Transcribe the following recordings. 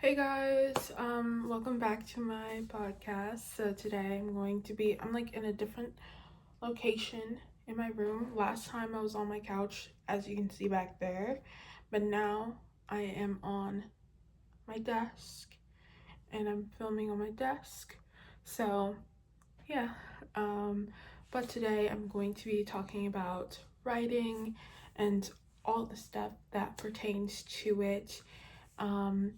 Hey guys, welcome back to my podcast. So today I'm like in a different location in my room. Last time I was on my couch, as you can see back there, but now I am on my desk and I'm filming on my desk. So yeah, um, but today I'm going to be talking about writing and all the stuff that pertains to it, um,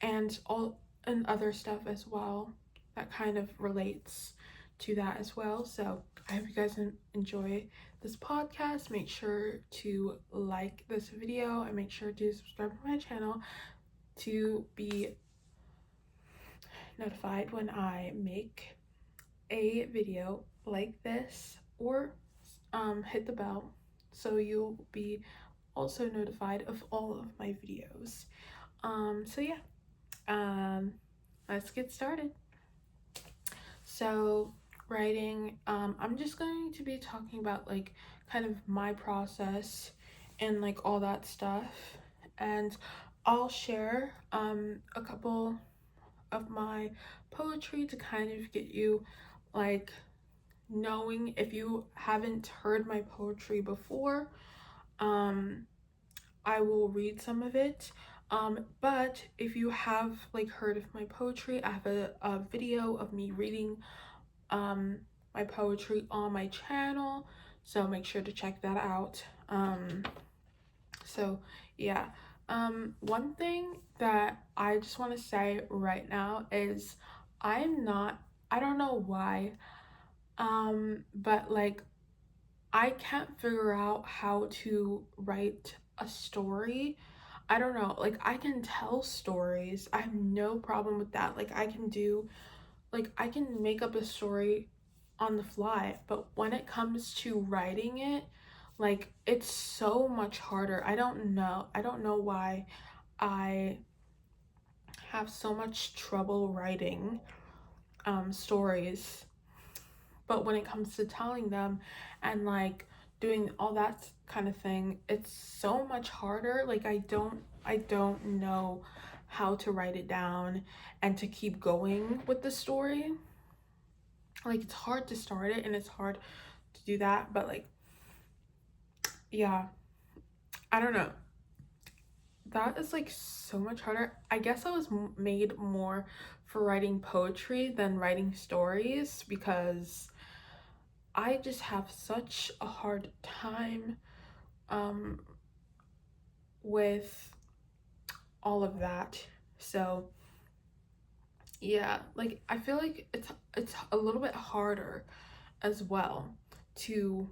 and all and other stuff as well that kind of relates to that as well. So I hope you guys enjoy this podcast. Make sure to like this video and make sure to subscribe to my channel to be notified when I make a video like this, or hit the bell so you'll be also notified of all of my videos. So yeah, um, let's get started. So, writing, I'm just going to be talking about like kind of my process and like all that stuff. And I'll share a couple of my poetry to kind of get you like knowing if you haven't heard my poetry before. Um, I will read some of it. But if you have like heard of my poetry, I have a video of me reading um my poetry on my channel, so make sure to check that out. So yeah. One thing that I just want to say right now is I don't know why, but like I can't figure out how to write a story. I don't know. Like I can tell stories. I have no problem with that. I can make up a story on the fly, but when it comes to writing it, like it's so much harder. I don't know why I have so much trouble writing stories, but when it comes to telling them and like doing all that kind of thing, it's so much harder. Like I don't know how to write it down and to keep going with the story. Like it's hard to start it and it's hard to do that, but like yeah, I don't know. That is like so much harder. I guess I was made more for writing poetry than writing stories because I just have such a hard time um with all of that. So yeah, like I feel like it's a little bit harder as well to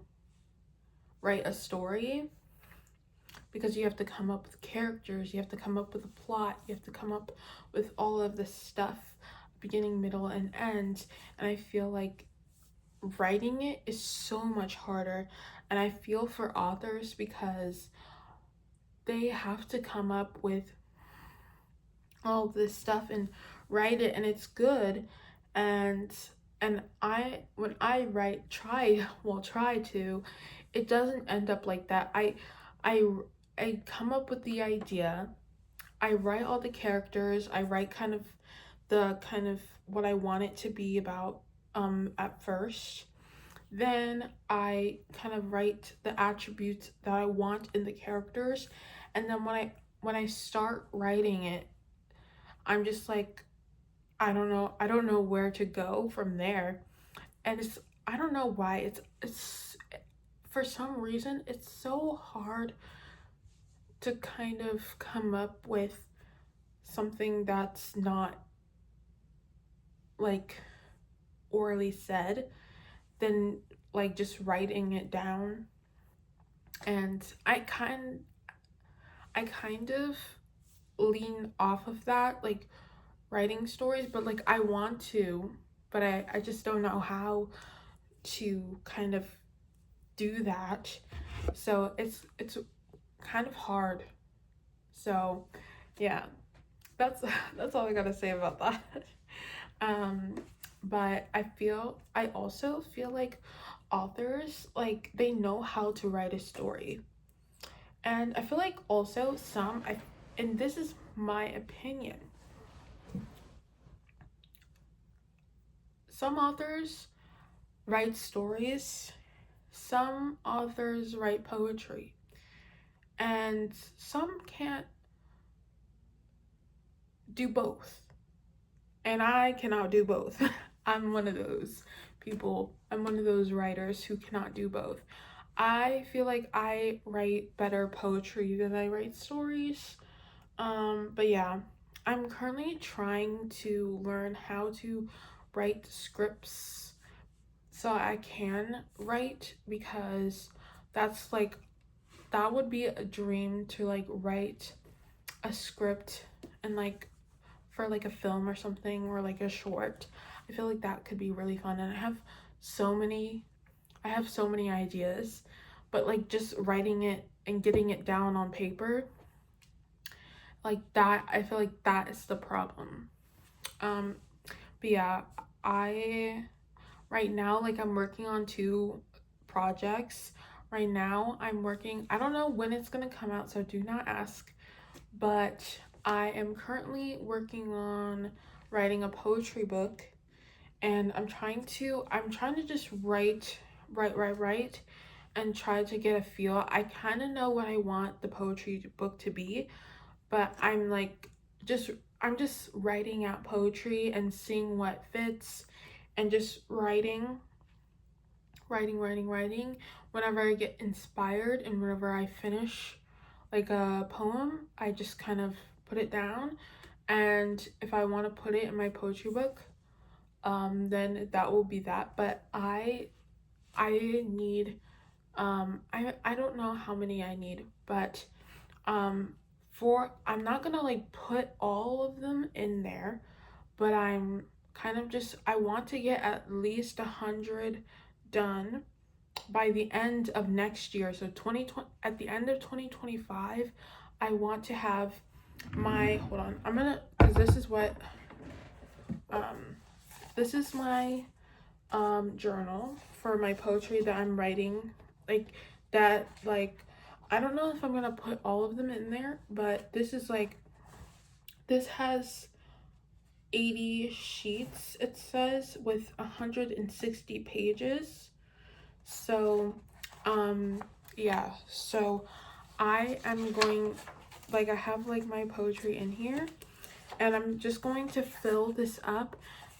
write a story because you have to come up with characters, you have to come up with a plot, you have to come up with all of this stuff, beginning, middle, and end. And I feel like writing it is so much harder. And I feel for authors because they have to come up with all this stuff and write it, and it's good. And I when I write try to, it doesn't end up like that. I I come up with the idea, I write all the characters, I write kind of what I want it to be about at first. Then I kind of write the attributes that I want in the characters, and then when I start writing it, I'm just like I don't know where to go from there. And it's I don't know why it's for some reason it's so hard to kind of come up with something that's not like orally said than like just writing it down. And I kind of lean off of that, like writing stories, but like I want to, but I just don't know how to kind of do that. So it's kind of hard. So yeah, that's that's all I gotta say about that. um but I also feel like authors, like they know how to write a story. And I feel like also and this is my opinion, some authors write stories, some authors write poetry, and some can't do both. And I cannot do both. I'm one of those people. I'm one of those writers who cannot do both. I feel like I write better poetry than I write stories. But yeah, I'm currently trying to learn how to write scripts so I can write, because that's like, that would be a dream to like write a script and like for like a film or something, or like a short. I feel like that could be really fun, and I have so many ideas, but like just writing it and getting it down on paper, like that, I feel like that is the problem. um but yeah, I right now, like, I'm working on two projects right now. I don't know when it's gonna come out, so do not ask, but I am currently working on writing a poetry book, and I'm trying to just write and try to get a feel. I kind of know what I want the poetry book to be, but just I'm just writing out poetry and seeing what fits, and just writing whenever I get inspired, and whenever I finish like a poem, I just kind of put it down. And if I want to put it in my poetry book, then that will be that. But I need I don't know how many I need, but for I'm not gonna like put all of them in there, but I'm kind of just, I want to get at least 100 done by the end of next year. So 2020, at the end of 2025, I want to have my, hold on, I'm gonna, because um this is my journal for my poetry that I'm writing, like that, like, I don't know if I'm gonna put all of them in there, but this has 80 sheets, it says, with 160 pages. So yeah, so I am going, like, I have like my poetry in here, and I'm just going to fill this up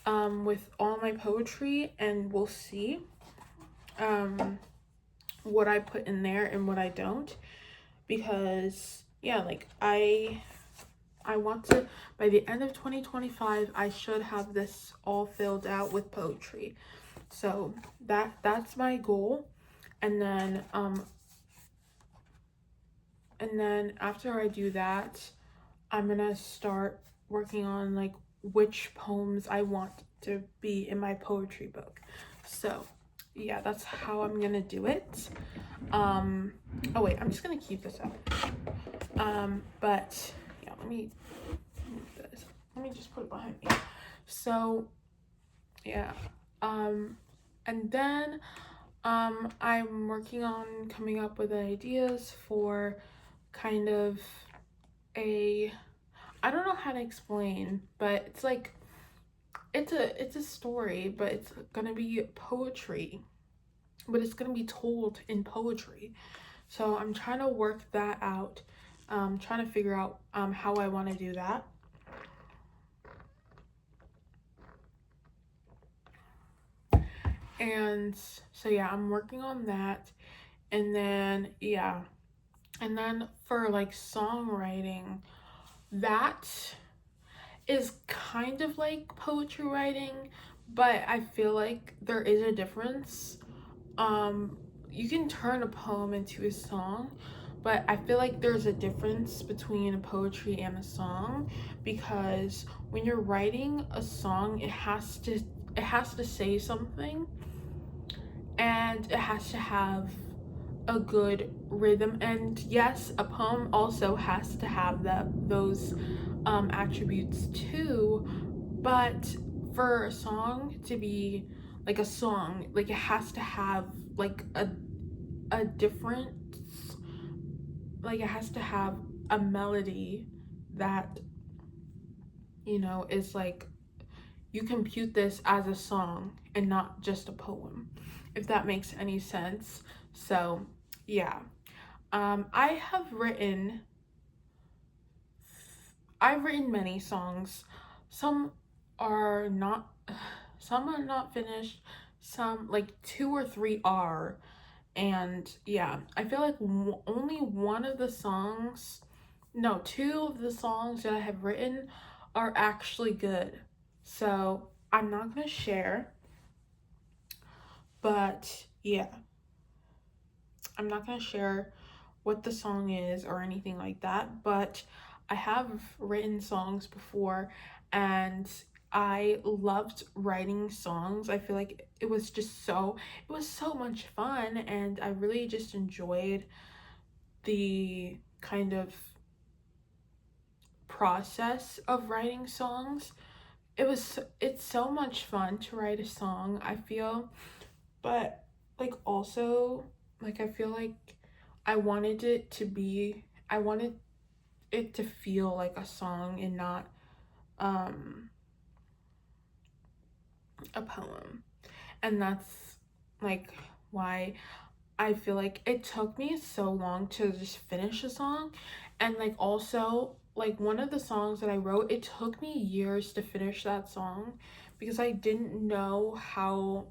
with all my poetry, and we'll see what I put in there and what I don't, because yeah, like I want to, by the end of 2025, I should have this all filled out with poetry. So that's my goal. And then after I do that, I'm gonna start working on like which poems I want to be in my poetry book. So yeah, that's how I'm gonna do it. Oh wait, I'm just gonna keep this up. But yeah, let me move this. Let me just put it behind me. So yeah, and then I'm working on coming up with ideas for kind of a, I don't know how to explain, but it's like, it's a story, but it's gonna be poetry, but it's gonna be told in poetry. So I'm trying to work that out, trying to figure out how I want to do that. And so yeah, I'm working on that. And then yeah, and then for like songwriting, that is kind of like poetry writing, but I feel like there is a difference. You can turn a poem into a song, but I feel like there's a difference between a poetry and a song, because when you're writing a song, it has to say something, and it has to have a good rhythm. And yes, a poem also has to have those attributes too, but for a song to be like a song, like, it has to have like a different, like, it has to have a melody that, you know, is like, you compute this as a song and not just a poem, if that makes any sense. So yeah, I have written I've written many songs. Some are not some are not finished, some like two or three are. And yeah, I feel like only one of the songs, no, two of the songs that I have written are actually good. So I'm not gonna share, but yeah, I'm not gonna share what the song is or anything like that. But I have written songs before, and I loved writing songs. I feel like it was so much fun, and I really just enjoyed the kind of process of writing songs. It's so much fun to write a song, I feel. But like also, like I feel like I wanted it to feel like a song and not um a poem. And that's like why I feel like it took me so long to just finish a song. And like also, like one of the songs that I wrote, it took me years to finish that song because I didn't know how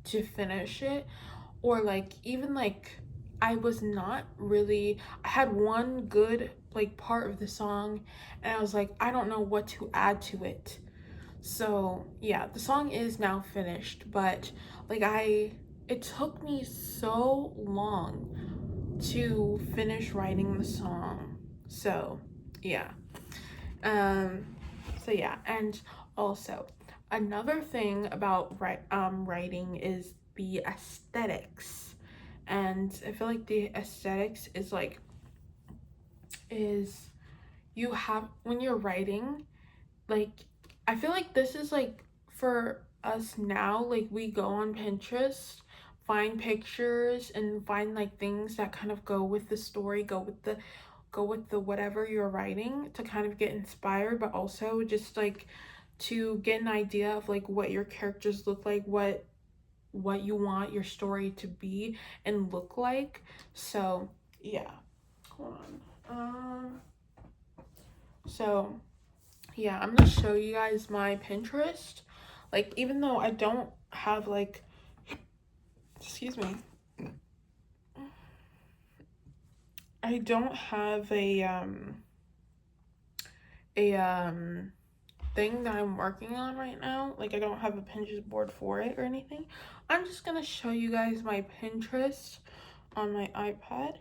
to finish it, or like even like I was not really, I had one good like part of the song and I was like, I don't know what to add to it. So yeah, the song is now finished, but like it took me so long to finish writing the song. So yeah. Um yeah, and also another thing about writing is the aesthetics. And I feel like the aesthetics is like is you have when you're writing, like I feel like this is like for us now, like we go on Pinterest, find pictures and find like things that kind of go with the story, go with the whatever you're writing to kind of get inspired, but also just like to get an idea of like what your characters look like, what you want your story to be and look like. So yeah, hold on. So yeah, I'm gonna show you guys my Pinterest. Like, even though I don't have like, excuse me, I don't have a thing that I'm working on right now. Like, I don't have a Pinterest board for it or anything. I'm just gonna show you guys my Pinterest on my iPad,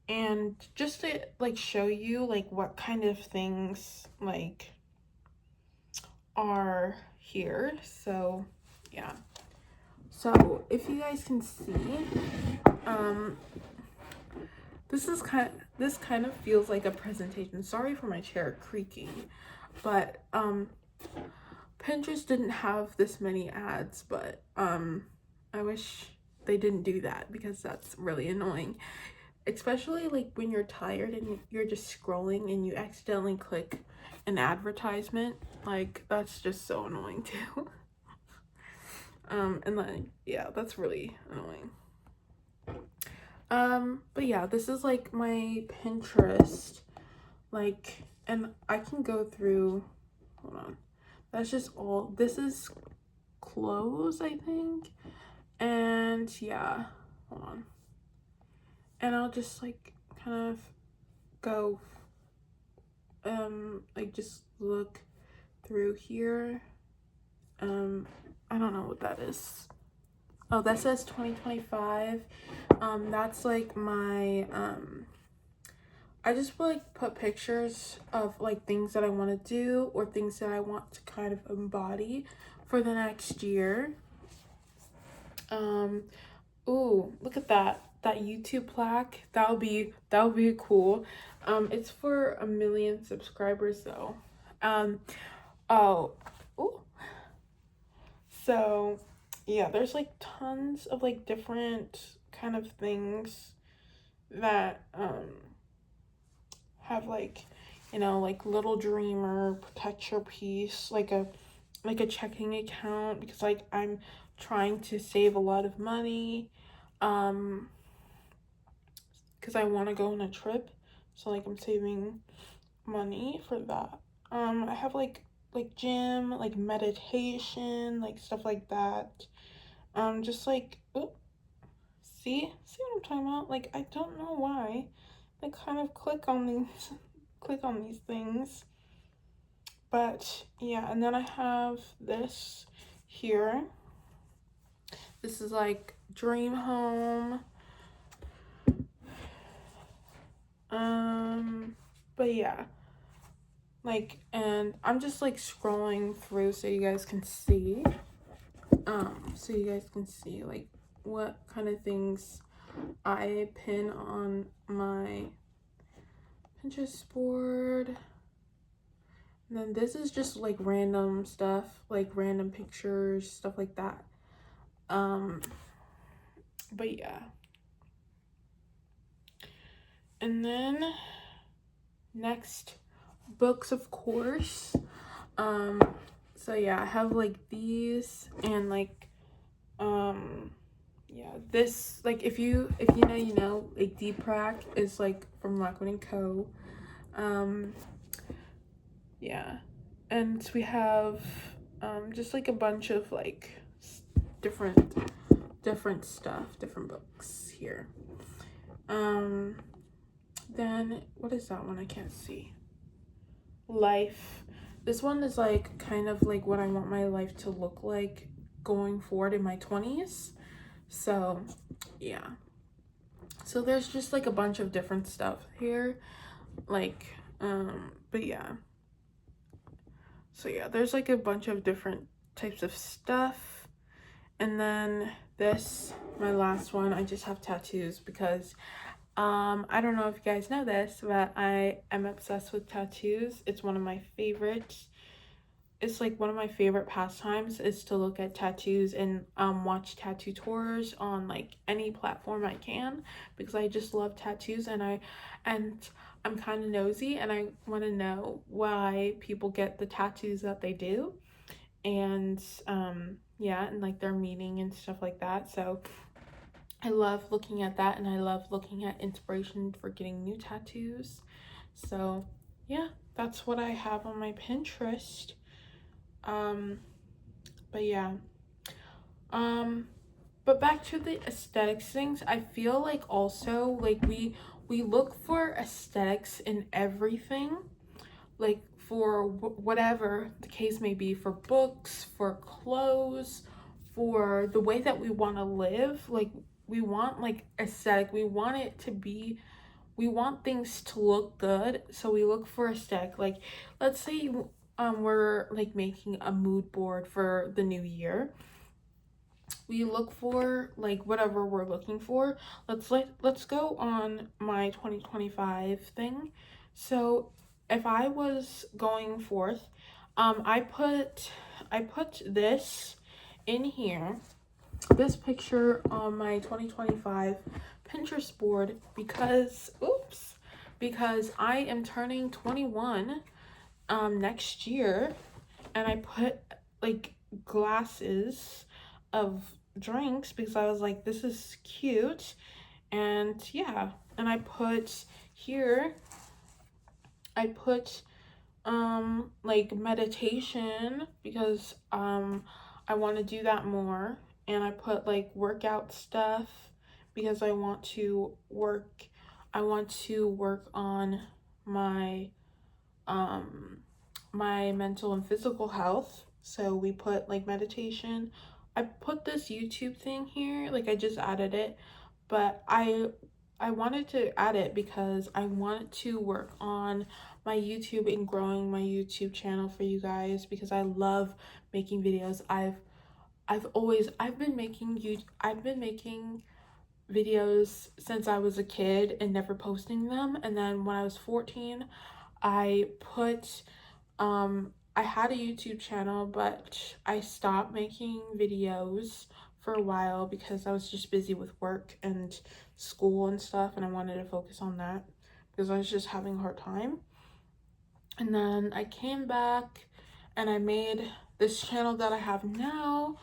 and just to like show you like what kind of things like are here. So yeah. So if you guys can see, um, this kind of feels like a presentation. Sorry for my chair creaking, but Pinterest didn't have this many ads, but I wish they didn't do that because that's really annoying. Especially like when you're tired and you're just scrolling and you accidentally click an advertisement, like that's just so annoying too. And then yeah, that's really annoying. But yeah, this is like my Pinterest, like, and I can go through, hold on, that's just all, this is clothes, I think, and yeah, hold on, and I'll just like kind of go, like just look through here, I don't know what that is. Oh, that says 2025. That's like my I just like put pictures of like things that I want to do or things that I want to kind of embody for the next year. Ooh, look at that. That YouTube plaque. That would be cool. It's for 1 million subscribers though. Oh, ooh. So, yeah, there's like tons of like different kind of things that have like, you know, like little dreamer, protect your peace, like a like a checking account because like I'm trying to save a lot of money because I want to go on a trip, so like I'm saving money for that. I have like gym, like meditation, like stuff like that. Just like, oh, see what I'm talking about? Like I don't know why I kind of click on these click on these things. But yeah, and then I have this here. This is like dream home. But yeah, like, and I'm just like scrolling through so you guys can see. So you guys can see like what kind of things I pin on my Pinterest board. And then this is just like random stuff, like random pictures, stuff like that. But yeah. And then next, books, of course. So yeah, I have like these and like yeah, this, like if you know, you know, like Deep Prac is like from Rockwood and Co. Yeah, and we have just like a bunch of like different stuff, different books here. Then what is that one? I can't see. Life. This one is like kind of like what I want my life to look like going forward in my 20s. So yeah, so there's just like a bunch of different stuff here, like but yeah, so yeah, there's like a bunch of different types of stuff. And then this, my last one, I just have tattoos because I don't know if you guys know this, but I am obsessed with tattoos. It's one of my favorites. It's like one of my favorite pastimes is to look at tattoos and watch tattoo tours on like any platform I can, because I just love tattoos, and I'm kind of nosy and I want to know why people get the tattoos that they do, and yeah, and like their meaning and stuff like that. So I love looking at that, and I love looking at inspiration for getting new tattoos. So yeah, that's what I have on my Pinterest. um but yeah, um but back to the aesthetics things, I feel like also like we look for aesthetics in everything, like for whatever the case may be, for books, for clothes, for the way that we want to live. Like we want like aesthetic, we want it to be, we want things to look good, so we look for aesthetic. Like let's say we're like making a mood board for the new year, we look for like whatever we're looking for. Let's go on my 2025 thing. So if I was going forth, I put this in here, this picture on my 2025 Pinterest board because because I am turning 21 next year, and I put like glasses of drinks because I was like, this is cute. And yeah, and I put here, I put like meditation because I want to do that more. And I put like workout stuff because I want to work on my my mental and physical health. So we put like meditation. I put this YouTube thing here, like I just added it, but I wanted to add it because I wanted to work on my YouTube and growing my YouTube channel for you guys, because I love making videos. I've been making videos since I was a kid and never posting them. And then when I was 14, I put I had a YouTube channel, but I stopped making videos for a while because I was just busy with work and school and stuff, and I wanted to focus on that because I was just having a hard time. And then I came back and I made this channel that I have now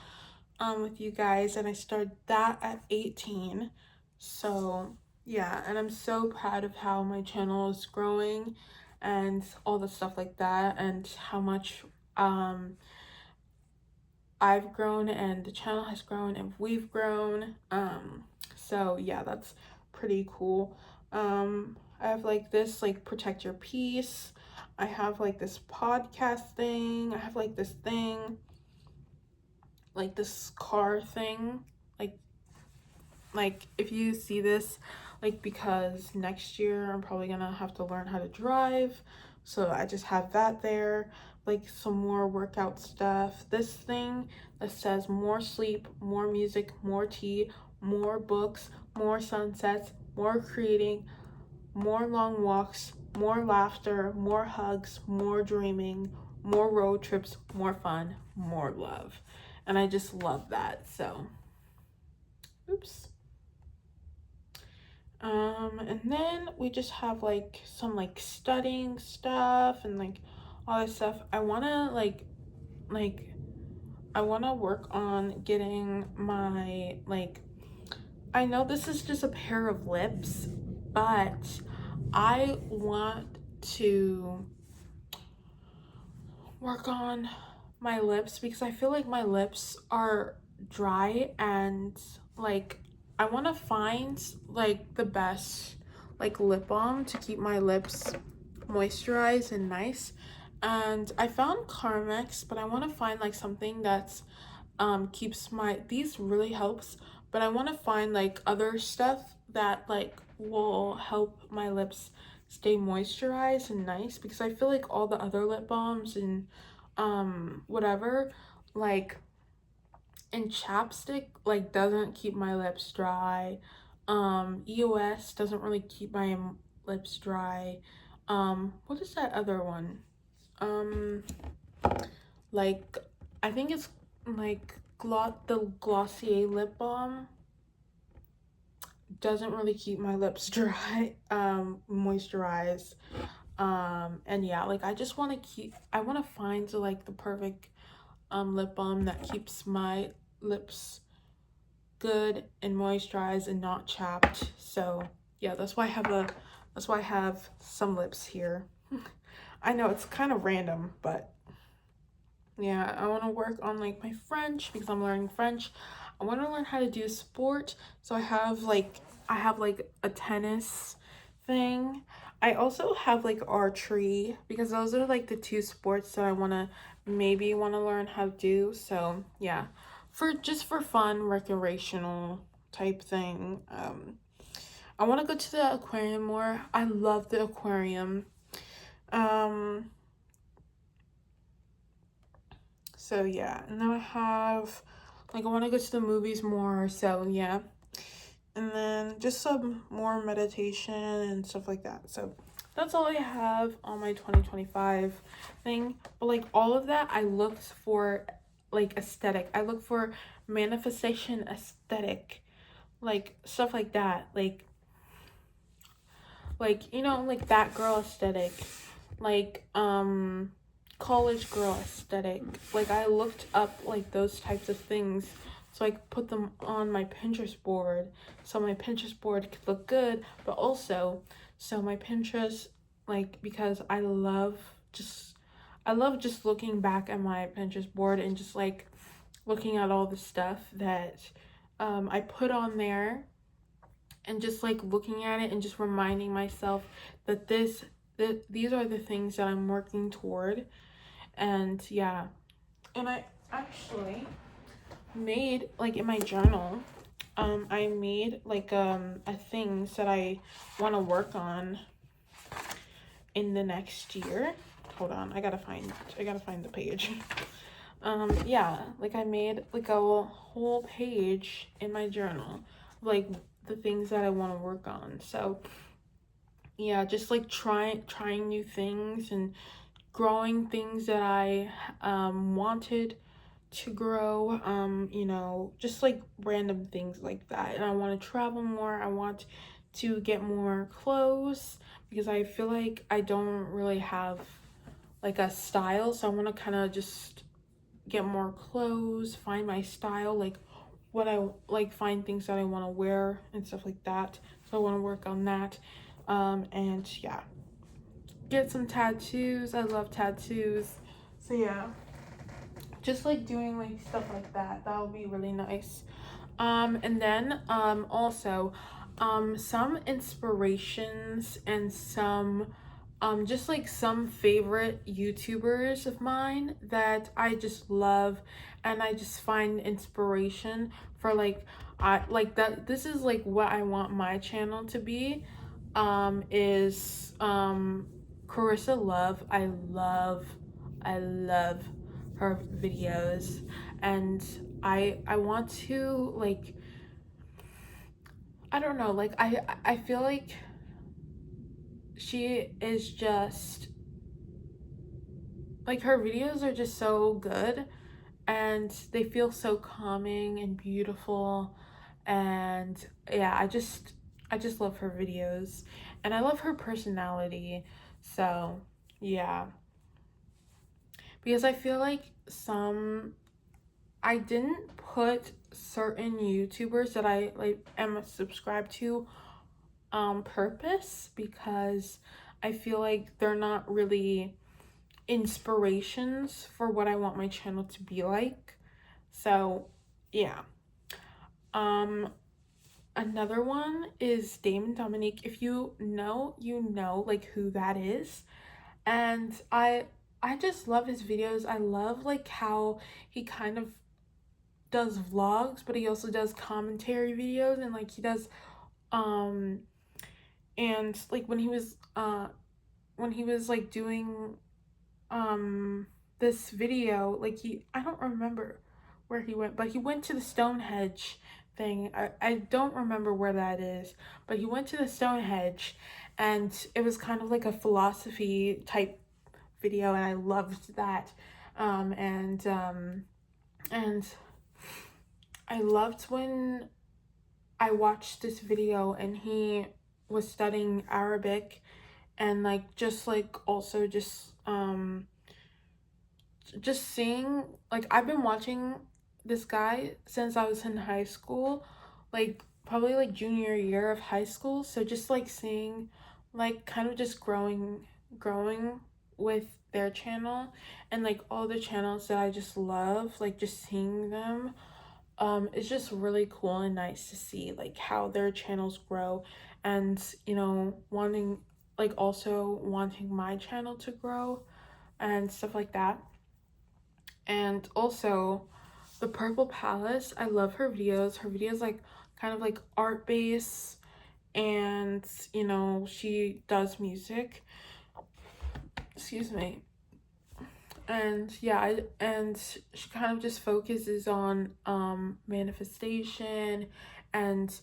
with you guys, and I started that at 18. So yeah, and I'm so proud of how my channel is growing and all the stuff like that, and how much I've grown and the channel has grown and we've grown. So yeah, that's pretty cool. I have like this, like protect your peace. I have like this podcast thing. I have like this thing, like this car thing. Like if you see this, like, because next year I'm probably gonna have to learn how to drive, so I just have that there. Like some more workout stuff, this thing that says more sleep, more music, more tea, more books, more sunsets, more creating, more long walks, more laughter, more hugs, more dreaming, more road trips, more fun, more love. And I just love that. So oops. And then we just have like some like studying stuff and like all this stuff. I wanna I wanna work on getting my like, I know this is just a pair of lips, but I want to work on my lips because I feel like my lips are dry, and like I want to find like the best like lip balm to keep my lips moisturized and nice. And I found Carmex, but I want to find like something that's keeps my, these really helps, but I want to find like other stuff that like will help my lips stay moisturized and nice, because I feel like all the other lip balms and whatever, like, and chapstick like doesn't keep my lips dry. EOS doesn't really keep my lips dry. What is that other one? um like, I think it's like the Glossier lip balm doesn't really keep my lips dry, moisturized. And yeah, like I just want to I want to find like the perfect lip balm that keeps my lips good and moisturized and not chapped. So yeah, that's why I have some lips here. I know it's kind of random, but yeah, I want to work on like my French because I'm learning French. I want to learn how to do sport. So I have like a tennis thing. I also have like archery because those are like the two sports that I maybe want to learn how to do. So yeah, for just for fun, recreational type thing. I want to go to the aquarium more. I love the aquarium. Um So yeah, and then I have like, I want to go to the movies more. So yeah, and then just some more meditation and stuff like that. So that's all I have on my 2025 thing. But like all of that, I looked for like aesthetic. I look for manifestation aesthetic, like stuff like that. Like you know, like that girl aesthetic, like college girl aesthetic. Like I looked up like those types of things so I could put them on my Pinterest board, so my Pinterest board could look good, but also so my Pinterest, like, because I love just looking back at my Pinterest board and just like looking at all the stuff that I put on there, and just like looking at it and just reminding myself that these are the things that I'm working toward. And yeah, and I actually made like in my journal, I made like a things that I want to work on in the next year. Hold on, I gotta find the page. Yeah, like I made like a whole page in my journal, like the things that I want to work on. So yeah, just like trying new things and growing things that I wanted to grow, you know, just like random things like that. And I want to travel more. I want to get more clothes because I feel like I don't really have like a style, so I want to kind of just get more clothes, find my style, like what I like, find things that I want to wear and stuff like that. So I want to work on that. And yeah, get some tattoos. I love tattoos. So yeah, just like doing like stuff like that. That would be really nice. And then also some inspirations and some just like some favorite YouTubers of mine that I just love and I just find inspiration for, like I like that this is like what I want my channel to be, is Carissa Love. I love her videos, and I want to like, I don't know, like I feel like she is just like, her videos are just so good and they feel so calming and beautiful. And yeah, I just love her videos and I love her personality. So yeah, because I feel like I didn't put certain YouTubers that I like am subscribed to on purpose, because I feel like they're not really inspirations for what I want my channel to be like. So yeah. Um Another one is Damon Dominique. If you know, you know like who that is. And I just love his videos. I love like how he kind of does vlogs, but he also does commentary videos, and like he does um and like when he was like doing this video, like I don't remember where he went, but he went to the Stonehenge thing. I don't remember where that is, but he went to the Stonehenge, and it was kind of like a philosophy type video, and I loved that. And I loved when I watched this video and he was studying Arabic, and like just like also just seeing, like, I've been watching this guy since I was in high school, like probably like junior year of high school. So just like seeing, like, kind of just growing with their channel, and like all the channels that I just love, like just seeing them, it's just really cool and nice to see like how their channels grow, and wanting, like also wanting my channel to grow and stuff like that. And also the Purple Palace, I love her videos. Her videos like kind of like art base, and she does music. Excuse me. And yeah, and she kind of just focuses on manifestation, and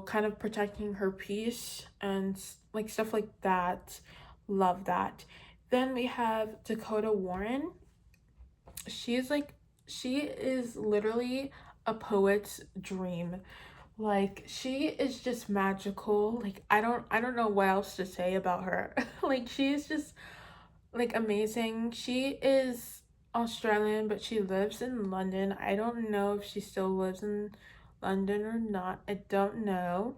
kind of protecting her peace and like stuff like that. Love that. Then we have Dakota Warren. She is literally a poet's dream. Like, she is just magical. Like, I don't know what else to say about her. Like, she is just like amazing. She is Australian, but she lives in London. I don't know if she still lives in London or not. I don't know.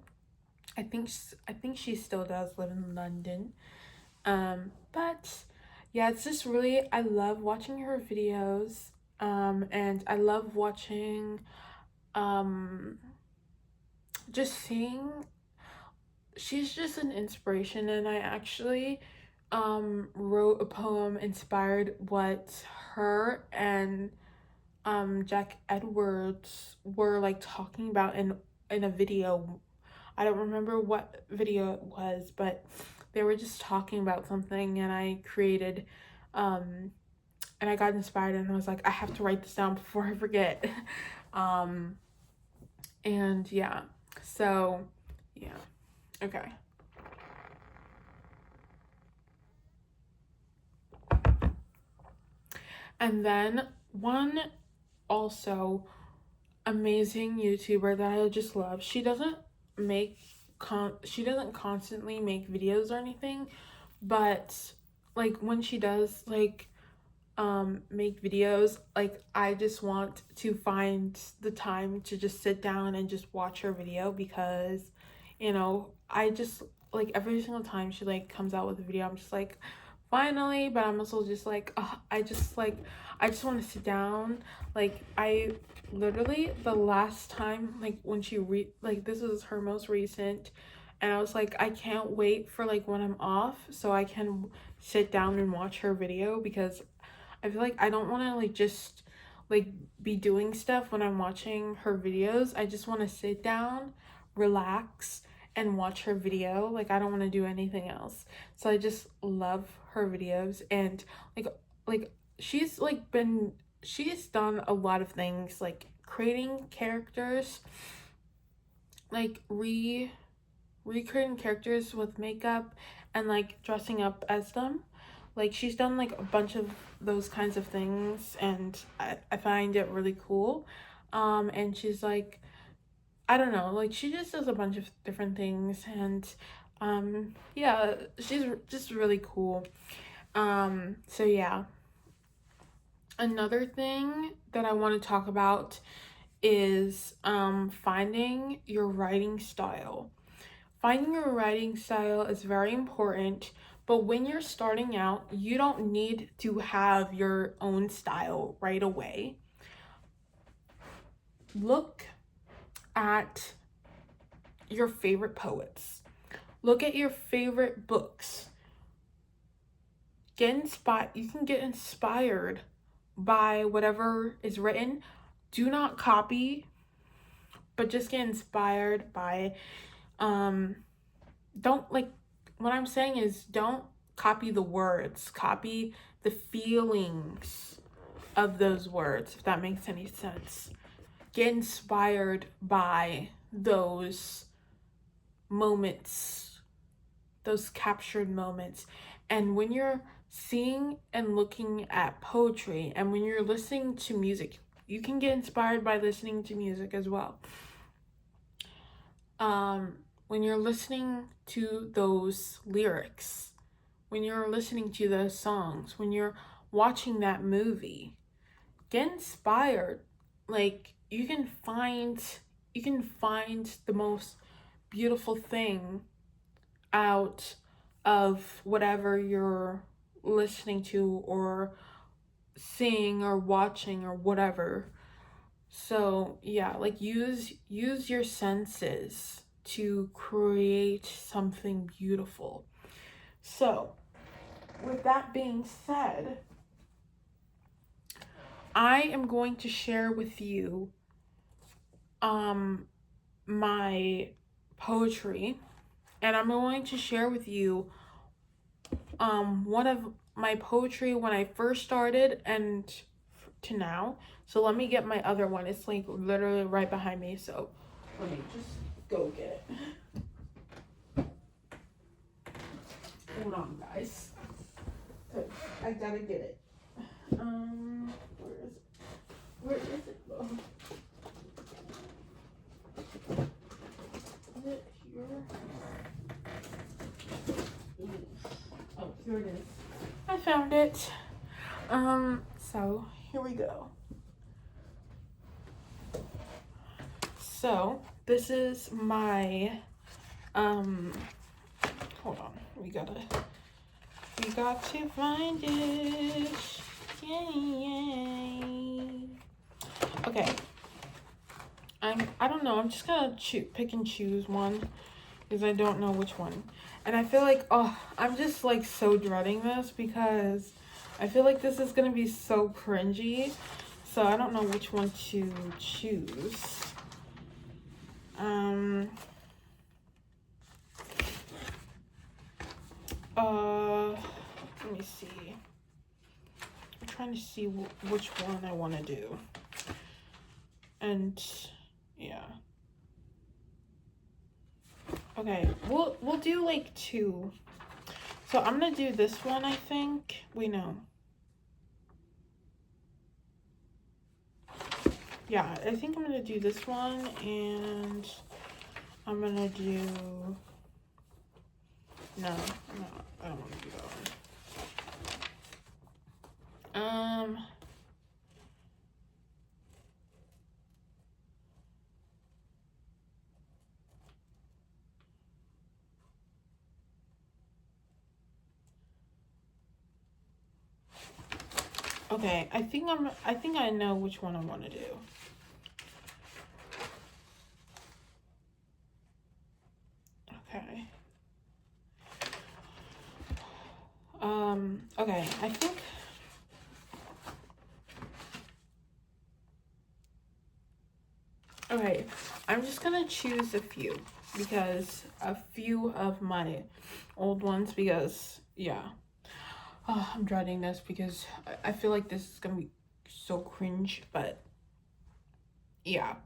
I think she still does live in London. But yeah, it's just really, I love watching her videos. And I love watching, um just seeing, she's just an inspiration. And I actually wrote a poem inspired what her and Jack Edwards were like talking about in a video. I don't remember what video it was, but they were just talking about something, and I created, and I got inspired, and I was like, I have to write this down before I forget. um, and yeah, so yeah, okay. And then one also amazing YouTuber that I just love. Make she doesn't constantly make videos or anything, but like when she does, like make videos. Like, I just want to find the time to just sit down and just watch her video, because you know, I just like every single time she like comes out with a video, I'm just like, finally. But I'm also just like, I just like, I just want to sit down. Like, I literally, the last time, like when she like, this was her most recent, and I was like, I can't wait for like when I'm off so I can sit down and watch her video, because I feel like I don't want to like just like be doing stuff when I'm watching her videos. I just want to sit down, relax, and watch her video. Like, I don't want to do anything else. So I just love her videos. And like she's like been she's done a lot of things, like creating characters, like recreating characters with makeup, and like dressing up as them. Like, she's done like a bunch of those kinds of things, and I find it really cool. And she's like, I don't know, like she just does a bunch of different things, and yeah, she's just really cool. So yeah. Another thing that I want to talk about is finding your writing style. Finding your writing style is very important, but when you're starting out, you don't need to have your own style right away. Look at your favorite poets. Look at your favorite books. Get inspired. You can get inspired by whatever is written. Do not copy, but just get inspired by don't, like, what I'm saying is, don't copy the words, copy the feelings of those words, if that makes any sense. Get inspired by those moments, those captured moments. And when you're seeing and looking at poetry, and when you're listening to music, you can get inspired by listening to music as well. When you're listening to those lyrics, when you're listening to those songs, when you're watching that movie, get inspired. Like, you can find the most beautiful thing out of whatever you're listening to or seeing or watching or whatever. So yeah, like, use your senses to create something beautiful. So with that being said, I am going to share with you my poetry, and I'm going to share with you one of my poetry when I first started and to now. So let me get my other one. It's like literally right behind me, so let me just go get it. Hold on, guys. I gotta get it. Where is it? Where is it? Oh. Is it here? Oh, here it is. I found it. So here we go. So this is my hold on, we got to find it. Yay. Okay, I don't know, I'm just gonna pick and choose one, because I don't know which one. And I feel like, I'm just like so dreading this, because I feel like this is gonna be so cringy, so I don't know which one to choose. Let me see. I'm trying to see which one I want to do. And yeah. Okay, we'll do like two. So I'm gonna do this one, I think. Wait, no. Yeah, I think I'm gonna do this one, and I'm gonna do, no, I don't want to do that one. Um, okay, I think I know which one I want to do. Okay. Okay, I think okay, I'm just gonna choose a few because a few of my old ones because yeah. Oh, I'm dreading this because I feel like this is gonna be so cringe, but yeah.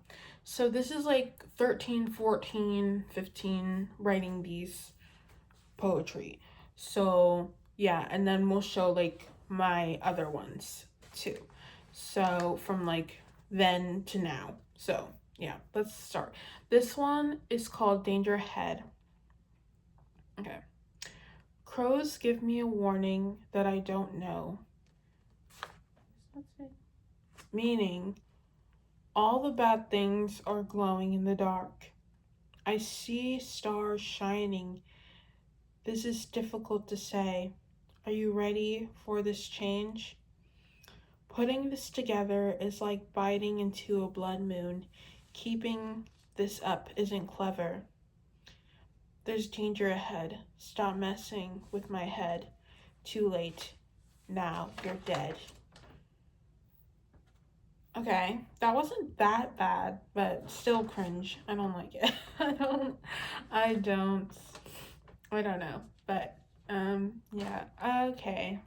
So this is like 13, 14, 15 writing these poetry. So yeah, and then we'll show like my other ones too. So from like then to now. So yeah, let's start. This one is called Danger Ahead. Okay. Crows give me a warning that I don't know. Meaning, all the bad things are glowing in the dark. I see stars shining. This is difficult to say. Are you ready for this change? Putting this together is like biting into a blood moon. Keeping this up isn't clever. There's danger ahead. Stop messing with my head. Too late. Now you're dead. Okay, that wasn't that bad, but still cringe. I don't like it. I don't, I don't know. But, yeah, okay.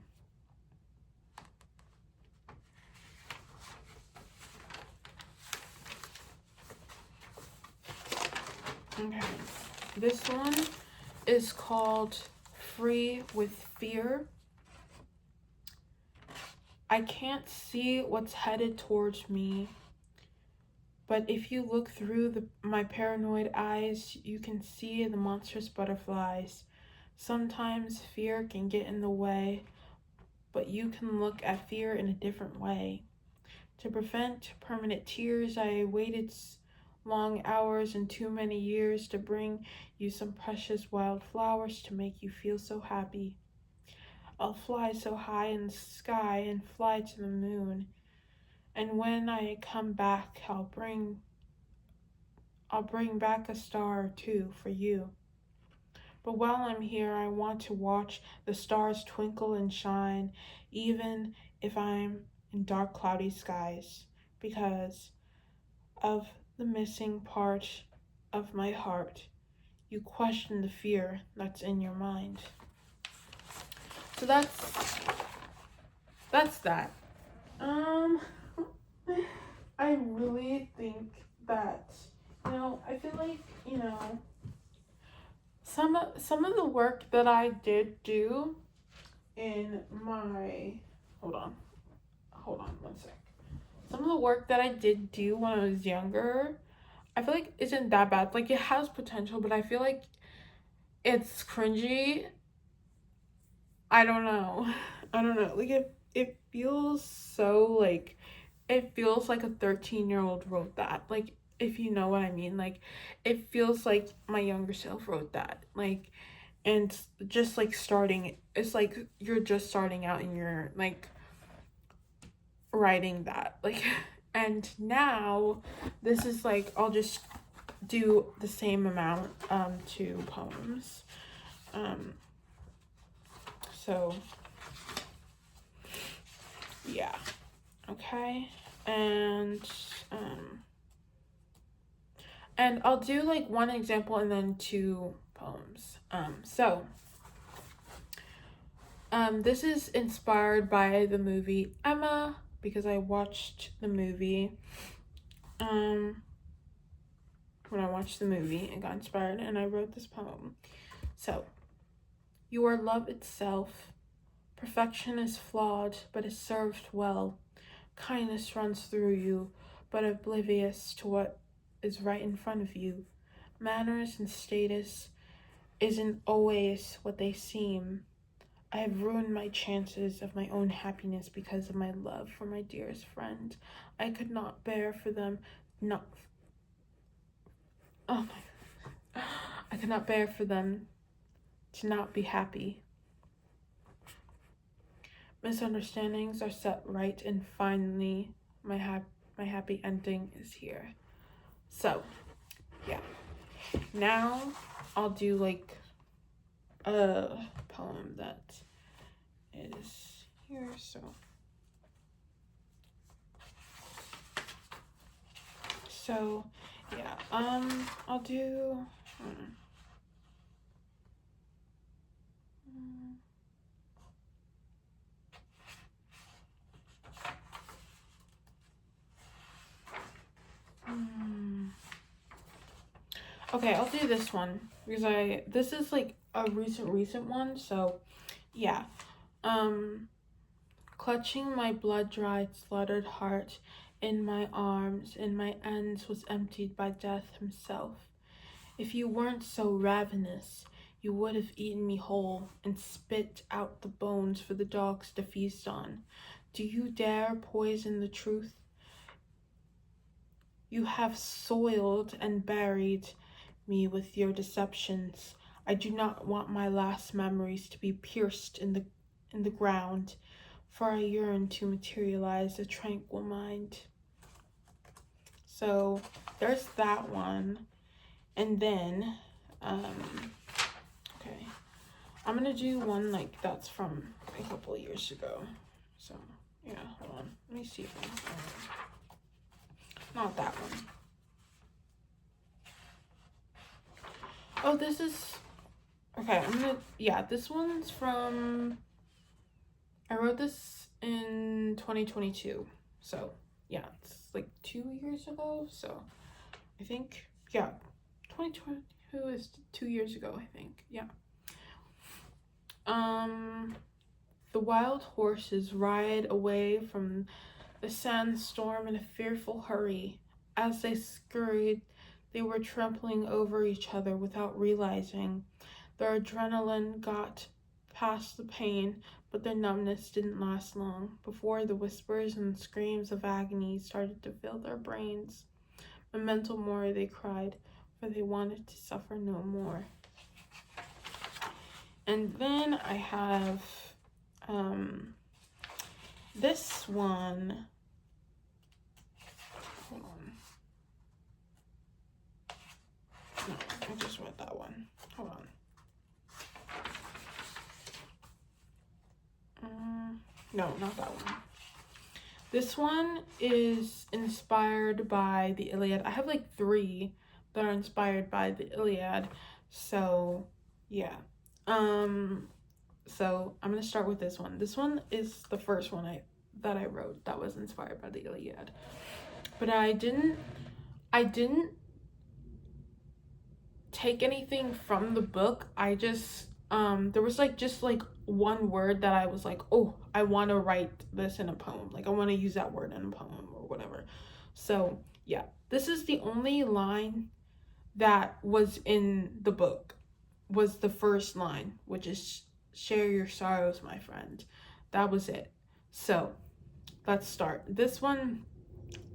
Okay, this one is called Free with Fear. I can't see what's headed towards me, but if you look through my paranoid eyes, you can see the monstrous butterflies. Sometimes fear can get in the way, but you can look at fear in a different way. To prevent permanent tears, I waited long hours and too many years to bring you some precious wild flowers to make you feel so happy. I'll fly so high in the sky and fly to the moon. And when I come back, I'll bring back a star or two for you. But while I'm here, I want to watch the stars twinkle and shine, even if I'm in dark, cloudy skies, because of the missing part of my heart. You question the fear that's in your mind. So that's that. Um, I really think that I feel like some of the work that I did do in my hold on one sec. Some of the work that I did do when I was younger, I feel like isn't that bad. Like it has potential, but I feel like it's cringy. I don't know. I don't know. Like it feels so like it feels like a 13-year-old wrote that. Like if you know what I mean. Like it feels like my younger self wrote that. Like and just like starting it's like you're just starting out and you're like writing that. Like and now this is like I'll just do the same amount to poems. Um so yeah. Okay. And um and I'll do like one example and then two poems. This is inspired by the movie Emma because I watched the movie. When I watched the movie and got inspired and I wrote this poem. So, you are love itself. Perfection is flawed, but is served well. Kindness runs through you, but oblivious to what is right in front of you. Manners and status isn't always what they seem. I have ruined my chances of my own happiness because of my love for my dearest friend. I could not bear for them not. Oh my. I could not bear for them to not be happy. Misunderstandings are set right, and finally, my happy ending is here. So, yeah. Now, I'll do like a poem that is here. So yeah. I'll do. Okay, I'll do this one because this is like a recent one, so yeah. Clutching my blood-dried, slaughtered heart in my arms, and my ends was emptied by death himself. If you weren't so ravenous, you would have eaten me whole and spit out the bones for the dogs to feast on. Do you dare poison the truth? You have soiled and buried me with your deceptions. I do not want my last memories to be pierced in the ground, for I yearn to materialize a tranquil mind. So there's that one. And then, okay, I'm gonna do one like that's from a couple of years ago. So yeah, hold on. Let me see if I can find it. Not that one. Oh, this is okay. This one's from. I wrote this in 2022. So yeah, it's like 2 years ago. So I think 2022 is 2 years ago. I think The wild horses ride away from the sandstorm in a fearful hurry. As they scurried, they were trampling over each other without realizing. Their adrenaline got past the pain, but their numbness didn't last long before the whispers and screams of agony started to fill their brains. Memento mori, they cried, for they wanted to suffer no more. And then I have this one. Hold on. No, I just read that one. Hold on. No, not that one. This one is inspired by the Iliad. I have like 3 that are inspired by the Iliad. So, yeah. So I'm gonna start with this one. This one is the first one that I wrote that was inspired by the Iliad. But I didn't take anything from the book. I just there was just one word that I was like, oh, I want to write this in a poem. Like I want to use that word in a poem or whatever. So yeah, this is the only line that was in the book, was the first line, which is share your sorrows, my friend. That was it. So let's start. This one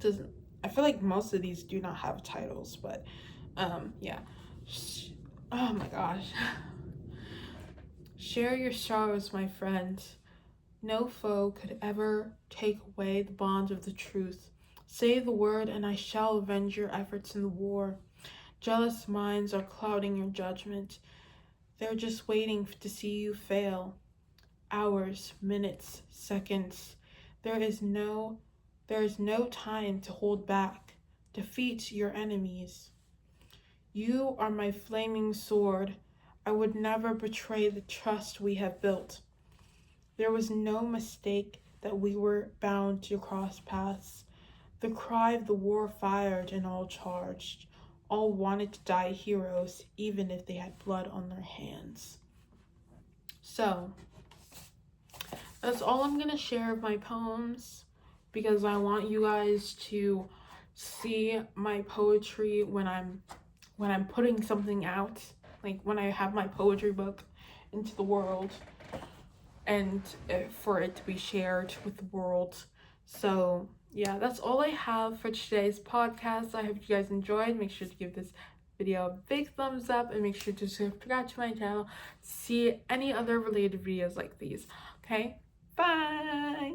doesn't, I feel like most of these do not have titles, but yeah. Oh my gosh. Share your sorrows, my friend. No foe could ever take away the bond of the truth. Say the word, and I shall avenge your efforts in the war. Jealous minds are clouding your judgment. They're just waiting to see you fail. Hours, minutes, seconds. There is no time to hold back. Defeat your enemies. You are my flaming sword. I would never betray the trust we have built. There was no mistake that we were bound to cross paths. The cry of the war fired and all charged. All wanted to die heroes, even if they had blood on their hands. So, that's all I'm going to share of my poems, because I want you guys to see my poetry when I'm putting something out, like when I have my poetry book into the world. and for it to be shared with the world. So yeah, that's all I have for today's podcast. I hope you guys enjoyed. Make sure to give this video a big thumbs up and make sure to subscribe to my channel to see any other related videos like these. Okay, bye.